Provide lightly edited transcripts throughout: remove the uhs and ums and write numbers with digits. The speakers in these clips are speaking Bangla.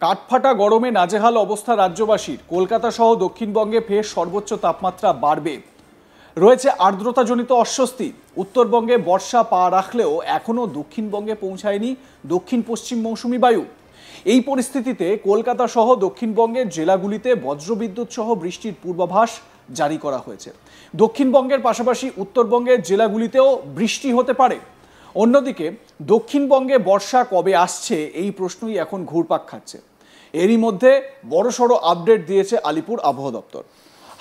কাঠফাটা গরমে নাজেহাল অবস্থা রাজ্যবাসীর। কলকাতা সহ দক্ষিণবঙ্গে ফের সর্বোচ্চ তাপমাত্রা বাড়বে। রয়েছে আর্দ্রতাজনিত অস্বস্তি। উত্তরবঙ্গে বর্ষা পা রাখলেও এখনও দক্ষিণবঙ্গে পৌঁছায়নি দক্ষিণ পশ্চিম মৌসুমি বায়ু। এই পরিস্থিতিতে কলকাতা সহ দক্ষিণবঙ্গের জেলাগুলিতে বজ্রবিদ্যুৎ সহ বৃষ্টির পূর্বাভাস জারি করা হয়েছে। দক্ষিণবঙ্গের পাশাপাশি উত্তরবঙ্গের জেলাগুলিতেও বৃষ্টি হতে পারে। অন্যদিকে দক্ষিণবঙ্গে বর্ষা কবে আসছে এই প্রশ্নই এখন ঘুরপাক খাচ্ছে। এরই মধ্যে বড়সড় আপডেট দিয়েছে আলিপুর আবহাওয়া দপ্তর।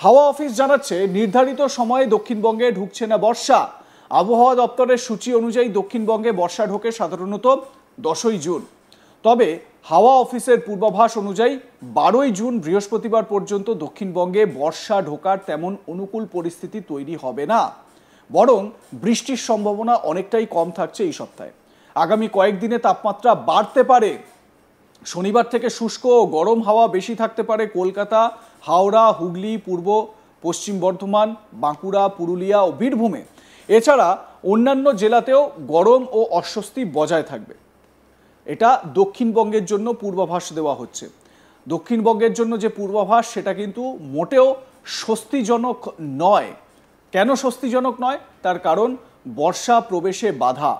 হাওয়া অফিস জানাচ্ছে নির্ধারিত সময়ে দক্ষিণবঙ্গে ঢুকছে না বর্ষা। আবহাওয়া দপ্তরের সূচি অনুযায়ী দক্ষিণবঙ্গে বর্ষা ঢোকে সাধারণত 10ই জুন। তবে হাওয়া অফিসের পূর্বাভাস অনুযায়ী 12ই জুন বৃহস্পতিবার পর্যন্ত দক্ষিণবঙ্গে বর্ষা ঢোকার তেমন অনুকূল পরিস্থিতি তৈরি হবে না, বরং বৃষ্টির সম্ভাবনা অনেকটাই কম থাকছে এই সপ্তাহে। আগামী কয়েকদিনে তাপমাত্রা বাড়তে পারে। শনিবার থেকে শুষ্ক ও গরম হাওয়া বেশি থাকতে পারে কলকাতা, হাওড়া, হুগলি, পূর্ব পশ্চিম বর্ধমান, বাঁকুড়া, পুরুলিয়া ও বীরভূমে। এছাড়া অন্যান্য জেলাতেও গরম ও অস্বস্তি বজায় থাকবে। এটা দক্ষিণবঙ্গের জন্য পূর্বাভাস দেওয়া হচ্ছে। দক্ষিণবঙ্গের জন্য যে পূর্বাভাস সেটা কিন্তু মোটেও স্বস্তিজনক নয়। কেন স্বস্তিজনক নয়? তার কারণ বর্ষা প্রবেশে বাধা।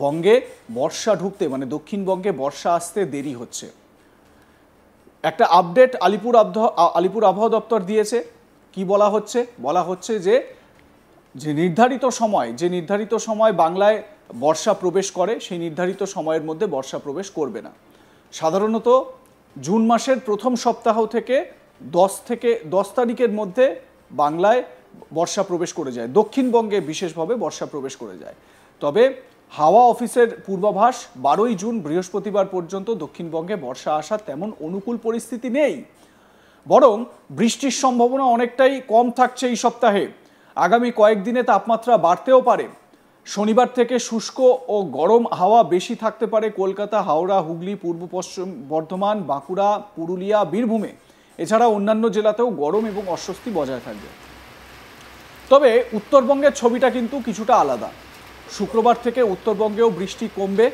বঙ্গে বর্ষা ঢুকতে মানে দক্ষিণবঙ্গে বর্ষা আসতে দেরি হচ্ছে। একটা আপডেট আলিপুর আবহাওয়া দপ্তর দিয়েছে। কি বলা হচ্ছে? বলা হচ্ছে যে নির্ধারিত সময় বাংলায় বর্ষা প্রবেশ করে, সেই নির্ধারিত সময়ের মধ্যে বর্ষা প্রবেশ করবে না। সাধারণত জুন মাসের প্রথম সপ্তাহ থেকে 10 তারিখের মধ্যে বাংলায় বর্ষা প্রবেশ করে যায়, দক্ষিণবঙ্গে বিশেষভাবে বর্ষা প্রবেশ করে যায়। তবে হাওয়া অফিসের পূর্বাভাস 12ই জুন বৃহস্পতিবার পর্যন্ত দক্ষিণবঙ্গে বর্ষা আসার তেমন অনুকূল পরিস্থিতি নেই, বরং বৃষ্টির সম্ভাবনা অনেকটাই কম থাকছে এই সপ্তাহে। আগামী কয়েকদিনে তাপমাত্রা বাড়তেও পারে। শনিবার থেকে শুষ্ক ও গরম হাওয়া বেশি থাকতে পারে কলকাতা, হাওড়া, হুগলি, পূর্ব পশ্চিম বর্ধমান, বাঁকুড়া, পুরুলিয়া, বীরভূমে। এছাড়া অন্যান্য জেলাতেও গরম এবং অস্বস্তি বজায় থাকবে। তবে উত্তরবঙ্গের ছবিটা কিন্তু কিছুটা আলাদা। শুক্রবার থেকে উত্তরবঙ্গেও বৃষ্টি কমবে।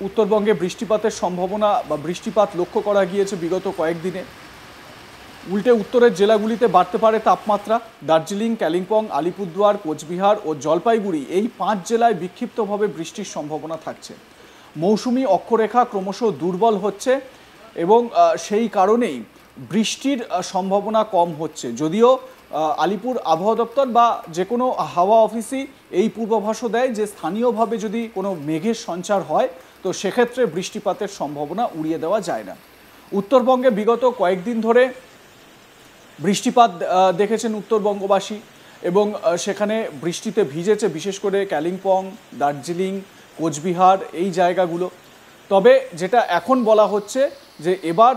উত্তরবঙ্গে বৃষ্টিপাতের সম্ভাবনা বা বৃষ্টিপাত লক্ষ্য করা গিয়েছে বিগত কয়েকদিনে। উল্টে উত্তরের জেলাগুলিতে বাড়তে পারে তাপমাত্রা। দার্জিলিং, কালিম্পং, আলিপুরদুয়ার, কোচবিহার ও জলপাইগুড়ি এই 5 জেলায় বিক্ষিপ্তভাবে বৃষ্টির সম্ভাবনা থাকছে। মৌসুমি অক্ষরেখা ক্রমশ দুর্বল হচ্ছে এবং সেই কারণেই বৃষ্টির সম্ভাবনা কম হচ্ছে। যদিও আলিপুর আবহাওয়া দপ্তর বা যে কোনো হাওয়া অফিসই এই পূর্বাভাসও দেয় যে স্থানীয়ভাবে যদি কোনো মেঘের সঞ্চার হয় তো সেক্ষেত্রে বৃষ্টিপাতের সম্ভাবনা উড়িয়ে দেওয়া যায় না। উত্তরবঙ্গে বিগত কয়েকদিন ধরে বৃষ্টিপাত দেখেছেন উত্তরবঙ্গবাসী এবং সেখানে বৃষ্টিতে ভিজেছে বিশেষ করে কালিম্পং, দার্জিলিং, কোচবিহার এই জায়গাগুলো। তবে যেটা এখন বলা হচ্ছে যে এবার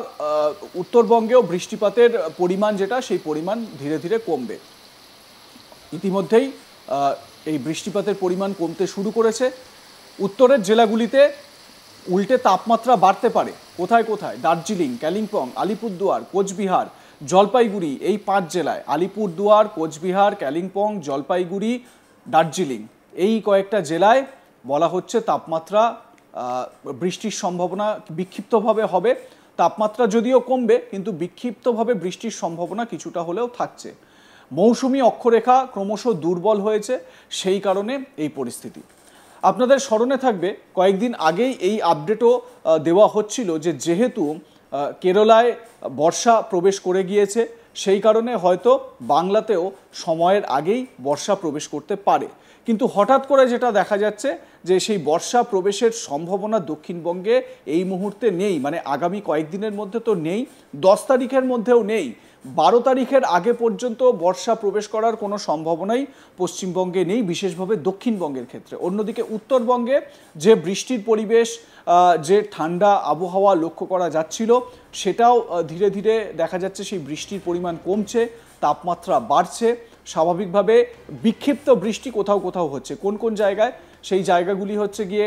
উত্তরবঙ্গেও বৃষ্টিপাতের পরিমাণ সেই পরিমাণ ধীরে ধীরে কমবে। ইতিমধ্যেই এই বৃষ্টিপাতের পরিমাণ কমতে শুরু করেছে। উত্তরের জেলাগুলিতে উল্টে তাপমাত্রা বাড়তে পারে। কোথায় কোথায়? দার্জিলিং, কালিম্পং, আলিপুরদুয়ার, কোচবিহার, জলপাইগুড়ি এই 5 জেলায়। আলিপুরদুয়ার, কোচবিহার, কালিম্পং, জলপাইগুড়ি, দার্জিলিং এই কয়েকটা জেলায় বলা হচ্ছে তাপমাত্রা বৃষ্টির সম্ভাবনা বিক্ষিপ্তভাবে হবে। তাপমাত্রা যদিও কমবে কিন্তু বিক্ষিপ্তভাবে বৃষ্টির সম্ভাবনা কিছুটা হলেও থাকছে। মৌসুমি অক্ষরেখা ক্রমশ দুর্বল হয়েছে, সেই কারণে এই পরিস্থিতি। আপনাদের স্মরণে থাকবে কয়েকদিন আগেই এই আপডেটও দেওয়া হচ্ছিল যে যেহেতু কেরালায় বর্ষা প্রবেশ করে গিয়েছে সেই কারণে হয়তো বাংলাতেও সময়ের আগেই বর্ষা প্রবেশ করতে পারে। কিন্তু হঠাৎ করে যেটা দেখা যাচ্ছে যে সেই বর্ষা প্রবেশের সম্ভাবনা দক্ষিণবঙ্গে এই মুহূর্তে নেই, মানে আগামী কয়েকদিনের মধ্যে তো নেই, 10 তারিখের মধ্যেও নেই। 12 তারিখের আগে পর্যন্ত বর্ষা প্রবেশ করার কোনো সম্ভাবনাই পশ্চিমবঙ্গে নেই, বিশেষভাবে দক্ষিণবঙ্গের ক্ষেত্রে। অন্যদিকে উত্তরবঙ্গে যে বৃষ্টির পরিবেশ, যে ঠান্ডা আবহাওয়া লক্ষ্য করা যাচ্ছিল সেটাও ধীরে ধীরে দেখা যাচ্ছে সেই বৃষ্টির পরিমাণ কমছে, তাপমাত্রা বাড়ছে। স্বাভাবিকভাবে বিক্ষিপ্ত বৃষ্টি কোথাও কোথাও হচ্ছে। কোন কোন জায়গায়? সেই জায়গাগুলি হচ্ছে গিয়ে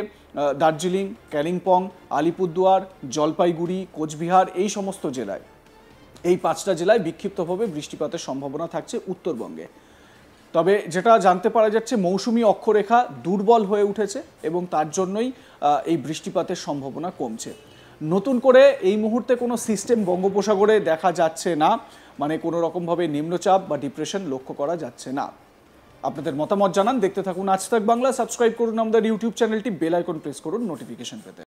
দার্জিলিং, কালিম্পং, আলিপুরদুয়ার, জলপাইগুড়ি, কোচবিহার এই সমস্ত জেলায়। এই 5টা জেলায় বিক্ষিপ্তভাবে বৃষ্টিপাতের সম্ভাবনা থাকছে উত্তরবঙ্গে। তবে যেটা জানতে পারা যাচ্ছে মৌসুমি অক্ষরেখা দুর্বল হয়ে উঠেছে এবং তার জন্যই এই বৃষ্টিপাতের সম্ভাবনা কমছে। নতুন করে এই মুহূর্তে কোনো সিস্টেম বঙ্গোপসাগরে দেখা যাচ্ছে না, মানে কোনো রকমভাবে নিম্নচাপ বা ডিপ্রেশন লক্ষ্য করা যাচ্ছে না। আপনাদের মতামত জানান, দেখতে থাকুন আজ তাক বাংলা। সাবস্ক্রাইব করুন আমাদের ইউটিউব চ্যানেলটি, বেল আইকন প্রেস করুন নোটিফিকেশন পেতে।